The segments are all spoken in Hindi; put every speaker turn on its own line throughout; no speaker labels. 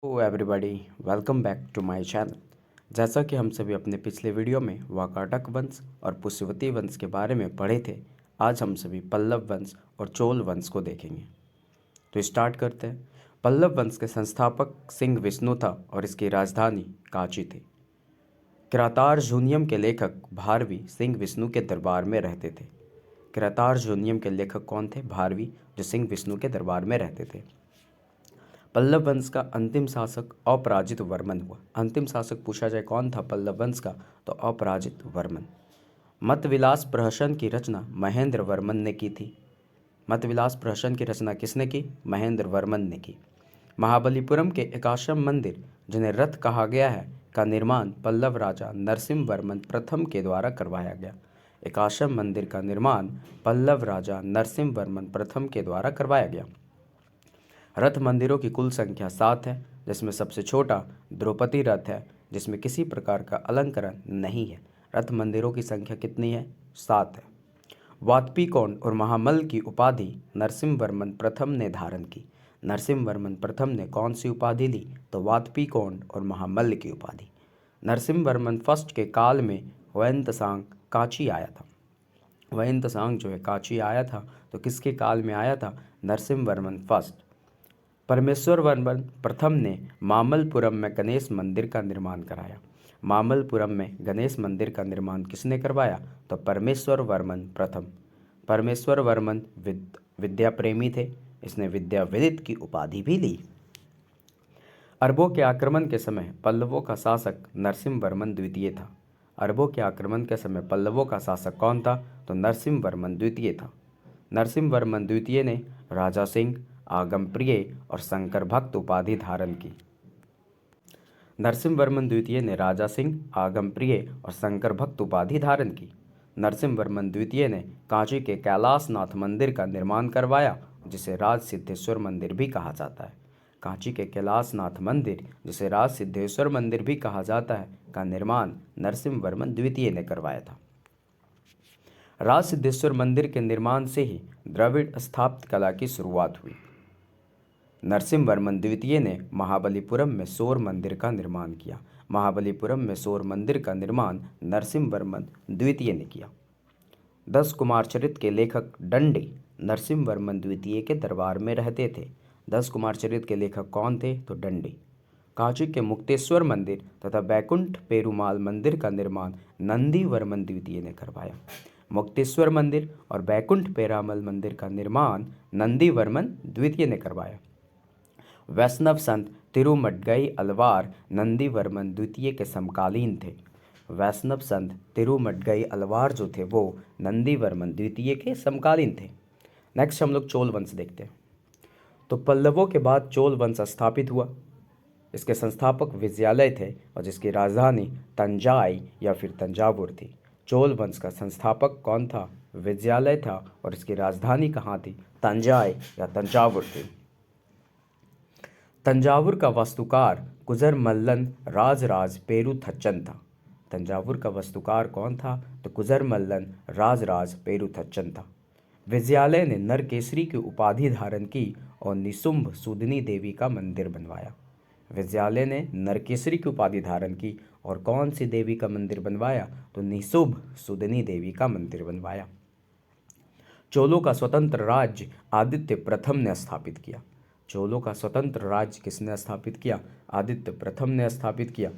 O everybody, welcome back to my channel. जैसा कि हम सभी अपने पिछले वीडियो में वाकाटक वंश और पुष्यवती वंश के बारे में पढ़े थे, आज हम सभी पल्लव वंश और चोल वंश को देखेंगे। तो स्टार्ट करते हैं। पल्लव वंश के संस्थापक सिंह विष्णु था और इसकी राजधानी कांची थी। किरातार्जुनीयम के लेखक भारवी सिंह विष्णु के दरबार में रहते थे। किरातार्जुनीयम के लेखक कौन थे? भारवी, जो सिंह विष्णु के दरबार में रहते थे। पल्लव वंश का अंतिम शासक अपराजित वर्मन हुआ। अंतिम शासक पूछा जाए कौन था पल्लव वंश का, तो अपराजित वर्मन। मतविलास प्रहसन की रचना महेंद्र वर्मन ने की थी। मतविलास प्रहसन की रचना किसने की? महेंद्र वर्मन ने की। महाबलीपुरम के एकाशम मंदिर, जिन्हें रथ कहा गया है, का निर्माण पल्लव राजा नरसिंह वर्मन प्रथम के द्वारा करवाया गया। एकाशम मंदिर का निर्माण पल्लव राजा नरसिंह वर्मन प्रथम के द्वारा करवाया गया। रथ मंदिरों की कुल संख्या 7 है, जिसमें सबसे छोटा द्रौपदी रथ है, जिसमें किसी प्रकार का अलंकरण नहीं है। रथ मंदिरों की संख्या कितनी है? 7 है। वात्पीकोण और महामल्ल की उपाधि नरसिंह वर्मन प्रथम ने धारण की। नरसिंह वर्मन प्रथम ने कौन सी उपाधि ली? तो वात्पीकोण और महामल्ल की उपाधि। नरसिंह वर्मन फर्स्ट के काल में वयंतसांग कांची आया था। वयंतसांग जो है कांची आया था, तो किसके काल में आया था? नरसिंह वर्मन फर्स्ट। परमेश्वर वर्मन प्रथम ने मामल्लपुरम में गणेश मंदिर का निर्माण कराया। मामल्लपुरम में गणेश मंदिर का निर्माण किसने करवाया? तो परमेश्वर वर्मन प्रथम। परमेश्वर वर्मन विद्या प्रेमी थे, इसने विद्या विदित की उपाधि भी ली। अरबों के आक्रमण के समय पल्लवों का शासक नरसिंह वर्मन द्वितीय था। अरबों के आक्रमण के समय पल्लवों का शासक कौन था? तो नरसिंह वर्मन द्वितीय था। नरसिंह वर्मन द्वितीय ने राजा सिंह, आगम प्रिय और शंकर भक्त उपाधि धारण की। नरसिंह वर्मन द्वितीय ने राजा सिंह, आगम प्रिय और शंकर भक्त उपाधि धारण की। नरसिंह वर्मन द्वितीय ने कांची के कैलाशनाथ मंदिर का निर्माण करवाया, जिसे राज सिद्धेश्वर मंदिर भी कहा जाता है। कांची के कैलाशनाथ मंदिर, जिसे राज सिद्धेश्वर मंदिर भी कहा जाता है, का निर्माण नरसिंह वर्मन द्वितीय ने करवाया था। राज सिद्धेश्वर मंदिर के निर्माण से ही द्रविड़ स्थापत्य कला की शुरुआत हुई। नरसिंह वर्मन द्वितीय ने महाबलीपुरम में सौर मंदिर का निर्माण किया। महाबलीपुरम में सौर मंदिर का निर्माण नरसिंह वर्मन द्वितीय ने किया। 10 कुमार चरित के लेखक दंडी नरसिंह वर्मन द्वितीय के दरबार में रहते थे। 10 कुमार चरित के लेखक कौन थे? तो दंडी। कांची के मुक्तेश्वर मंदिर तथा बैकुंठ पेरुमाल मंदिर का निर्माण नंदी वर्मन द्वितीय ने करवाया। मुक्तेश्वर मंदिर और बैकुंठ पेरामल मंदिर का निर्माण नंदी वर्मन द्वितीय ने करवाया। वैष्णव संत तिरुमड्गई अलवार नंदी वर्मन द्वितीय के समकालीन थे। वैष्णव संत तिरुमड्गई अलवार जो थे वो नंदी वर्मन द्वितीय के समकालीन थे। नेक्स्ट हम लोग चोल वंश देखते हैं। तो पल्लवों के बाद चोल वंश स्थापित हुआ। इसके संस्थापक विजयालय थे और जिसकी राजधानी तंजाई या फिर तंजावुर थी। चोल वंश का संस्थापक कौन था? विजयालय था और इसकी राजधानी कहाँ थी? तंजाई या तंजावुर थी। तंजावुर का वास्तुकार कुजर मल्लन राजराज पेरुथच्चन था। तंजावुर का वास्तुकार कौन था? तो कुजर मल्लन राजराज पेरुथच्चन था। विजयालय ने नरकेसरी की उपाधि धारण की और निशुंभ सूदनी देवी का मंदिर बनवाया। विजयालय ने नरकेसरी की उपाधि धारण की और कौन सी देवी का मंदिर बनवाया? तो निशुंभ सूदनी देवी का मंदिर बनवाया। चोलों का स्वतंत्र राज्य आदित्य प्रथम ने स्थापित किया। चोलों का स्वतंत्र राज्य किसने स्थापित किया? आदित्य प्रथम ने स्थापित किया।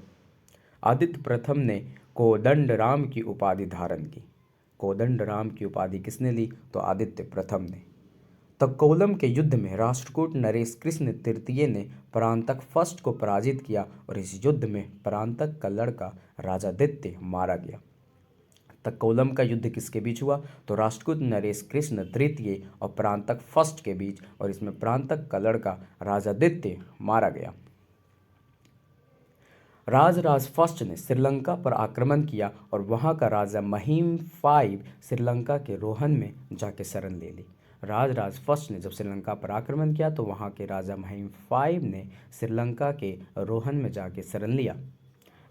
आदित्य प्रथम ने कोदंडराम की उपाधि धारण की। कोदंडराम की उपाधि किसने ली? तो आदित्य प्रथम ने। तक्कोलम के युद्ध में राष्ट्रकूट नरेश कृष्ण तृतीय ने परांतक फर्स्ट को पराजित किया और इस युद्ध में परांतक का लड़का राजादित्य मारा गया। तक्कोलम का युद्ध किसके बीच हुआ? तो राष्ट्रकूट नरेश कृष्ण तृतीय और परांतक फर्स्ट के बीच, और इसमें परांतक का लड़का राजादित्य मारा गया। राजराज फर्स्ट ने श्रीलंका पर आक्रमण किया और वहां का राजा महिम फाइव श्रीलंका के रोहन में जाके शरण ले ली। राजराज फर्स्ट ने जब श्रीलंका पर आक्रमण किया तो वहां के राजा महिम फाइव ने श्रीलंका के रोहन में जाके शरण लिया।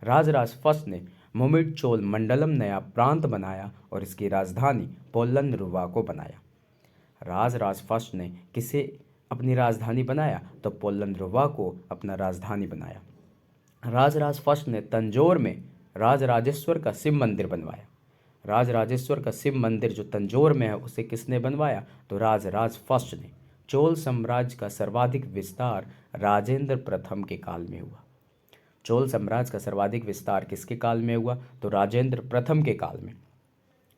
राजराज फर्स्ट ने मुमिट चोल मंडलम नया प्रांत बनाया और इसकी राजधानी पोलनरुवा को बनाया। राजराज फर्स्ट ने किसे अपनी राजधानी बनाया तो पोलंद्रोवा को अपना राजधानी बनाया। राजराज फर्स्ट ने तंजौर में राजराजेश्वर का शिव मंदिर बनवाया। राजराजेश्वर का शिव मंदिर जो तंजौर में है उसे किसने बनवाया? तो राजराज फर्स्ट ने। चोल साम्राज्य का सर्वाधिक विस्तार राजेंद्र प्रथम के काल में हुआ। चोल साम्राज्य का सर्वाधिक विस्तार किसके काल में हुआ? तो राजेंद्र प्रथम के काल में।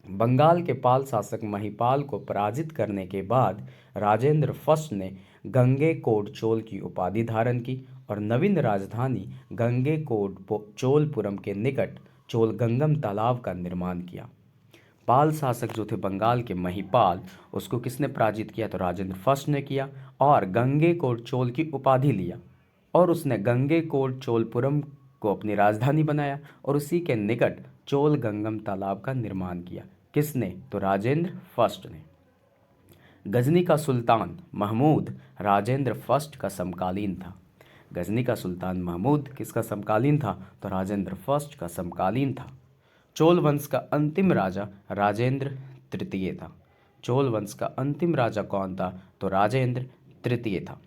बंगाल के पाल शासक महिपाल को पराजित करने के बाद राजेंद्र फर्स्ट ने गंगेकोंड चोल की उपाधि धारण की और नवीन राजधानी गंगेकोंड चोलपुरम के निकट चोलगंगम तालाब का निर्माण किया। पाल शासक जो थे बंगाल के महिपाल, उसको किसने पराजित किया? तो राजेंद्र फर्स्ट ने किया और गंगेकोंड चोल की उपाधि लिया और उसने गंगेकोंड चोलपुरम को अपनी राजधानी बनाया और उसी के निकट चोलगंगम तालाब का निर्माण किया। किसने? तो राजेंद्र फर्स्ट ने। गजनी का सुल्तान महमूद राजेंद्र फर्स्ट का समकालीन था। गजनी का सुल्तान महमूद किसका समकालीन था? तो राजेंद्र फर्स्ट का समकालीन था। चोल वंश का अंतिम राजा राजेंद्र तृतीय था। चोल वंश का अंतिम राजा कौन था? तो राजेंद्र तृतीय था।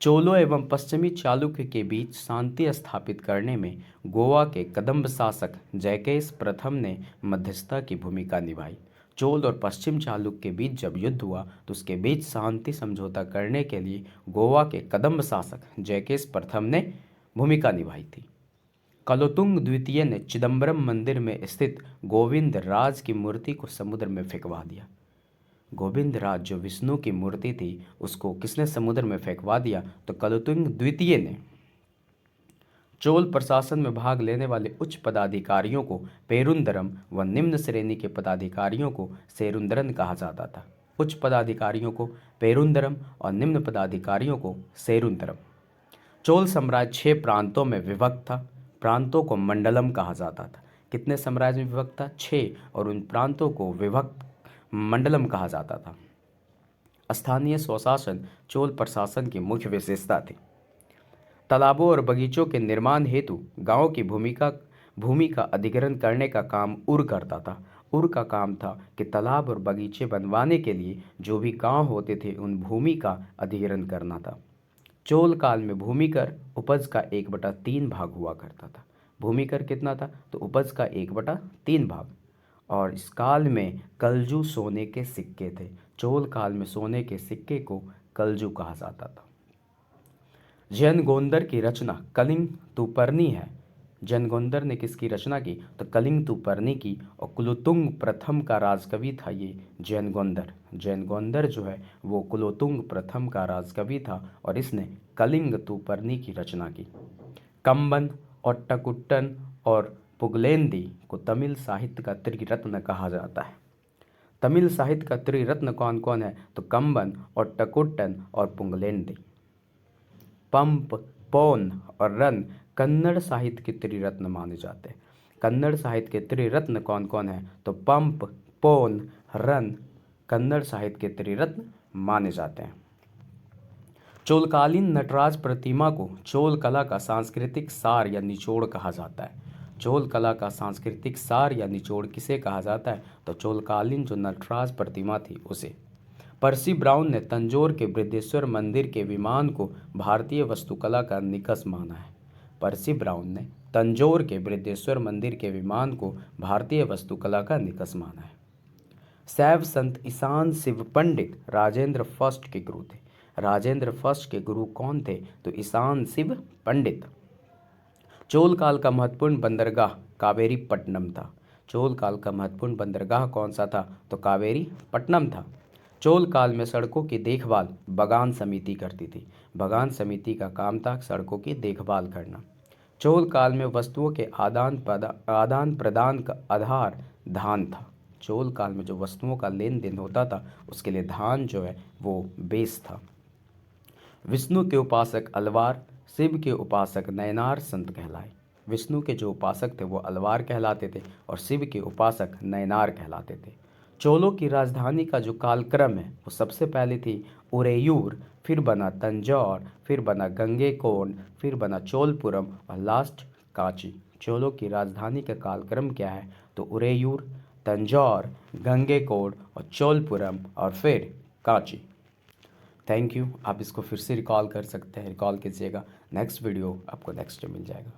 चोलों एवं पश्चिमी चालुक्य के बीच शांति स्थापित करने में गोवा के कदंब शासक जयकेश प्रथम ने मध्यस्थता की भूमिका निभाई। चोल और पश्चिम चालुक्य के बीच जब युद्ध हुआ तो उसके बीच शांति समझौता करने के लिए गोवा के कदंब शासक जयकेश प्रथम ने भूमिका निभाई थी। कलोतुंग द्वितीय ने चिदम्बरम मंदिर में स्थित गोविंद राज की मूर्ति को समुद्र में फेंकवा दिया। गोविंद राज जो विष्णु की मूर्ति थी उसको किसने समुद्र में फेंकवा दिया? तो कलोतुंग द्वितीय ने। चोल प्रशासन में भाग लेने वाले उच्च पदाधिकारियों को पेरुंदरम व निम्न श्रेणी के पदाधिकारियों को सेरुंदरन कहा जाता था। उच्च पदाधिकारियों को पेरुंदरम और निम्न पदाधिकारियों को सेरुंदरम। चोल साम्राज्य 6 प्रांतों में विभक्त था। प्रांतों को मंडलम कहा जाता था। कितने साम्राज्य में विभक्त था? 6, और उन प्रांतों को विभक्त मंडलम कहा जाता था। स्थानीय स्वशासन चोल प्रशासन की मुख्य विशेषता थी। तालाबों और बगीचों के निर्माण हेतु गांव की भूमि का अधिग्रहण करने का काम उर करता था। उर का काम था कि तालाब और बगीचे बनवाने के लिए जो भी गांव होते थे उन भूमि का अधिग्रहण करना था। चोल काल में भूमिकर उपज का 1/3 भाग हुआ करता था। भूमिकर कितना था? तो उपज का 1/3 भाग। और इस काल में कलजू सोने के सिक्के थे। चोल काल में सोने के सिक्के को कलजू कहा जाता था। जनगोंदर की रचना कलिंग तुपर्णी है। जनगोंदर ने किसकी रचना की? तो कलिंग तुपर्णी की। और कुलोतुंग प्रथम का राजकवि था ये जनगोंदर। जनगोंदर जो है वो कुलोतुंग प्रथम का राजकवि था और इसने कलिंग तुपर्णी की रचना की। कंबन और टकुट्टन और पुगलेंदी को तमिल साहित्य का त्रिरत्न कहा जाता है। तमिल साहित्य का त्रिरत्न कौन कौन है? तो कंबन और टकुट्टन और पुगलेंदी। पंप, पोन और रन कन्नड़ साहित्य के त्रिरत्न माने जाते हैं। कन्नड़ साहित्य के त्रिरत्न कौन कौन है? तो पंप, पोन, रन कन्नड़ साहित्य के त्रिरत्न माने जाते हैं। चोलकालीन नटराज प्रतिमा को चोल कला का सांस्कृतिक सार या निचोड़ कहा जाता है। चोल कला का सांस्कृतिक सार या निचोड़ किसे कहा जाता है? तो चोलकालीन जो नटराज प्रतिमा थी उसे। पर्सी ब्राउन ने तंजौर के बृहदेश्वर मंदिर के विमान को भारतीय वास्तुकला का निकष माना है। पर्सी ब्राउन ने तंजौर के बृहदेश्वर मंदिर के विमान को भारतीय वास्तुकला का निकष माना है। शैव संत ईशान शिव पंडित राजेंद्र फर्स्ट के गुरु थे। राजेंद्र फर्स्ट के गुरु कौन थे? तो ईशान शिव पंडित। चोल काल का महत्वपूर्ण बंदरगाह कावेरी पट्टनम था। चोल काल का महत्वपूर्ण बंदरगाह कौन सा था? तो कावेरी पट्टनम था। चोल काल में सड़कों की देखभाल बगान समिति करती थी। बगान समिति का काम था सड़कों की देखभाल करना। चोल काल में वस्तुओं के आदान प्रदान का आधार धान था। चोल काल में जो वस्तुओं का लेन देन होता था उसके लिए धान जो है वो बेस था। विष्णु के उपासक अलवार, शिव के उपासक नयनार संत कहलाए। विष्णु के जो उपासक थे वो अलवार कहलाते थे और शिव के उपासक नयनार कहलाते थे। चोलों की राजधानी का जो कालक्रम है वो सबसे पहले थी उरेयूर, फिर बना तंजौर, फिर बना गंगेकोंड, फिर बना चोलपुरम और लास्ट कांची। चोलों की राजधानी का कालक्रम क्या है? तो उरेयूर, तंजौर, गंगेकोंड और चोलपुरम और फिर कांची। Thank you. आप इसको फिर से रिकॉल कर सकते हैं, रिकॉल कीजिएगा। नेक्स्ट वीडियो आपको नेक्स्ट डे मिल जाएगा।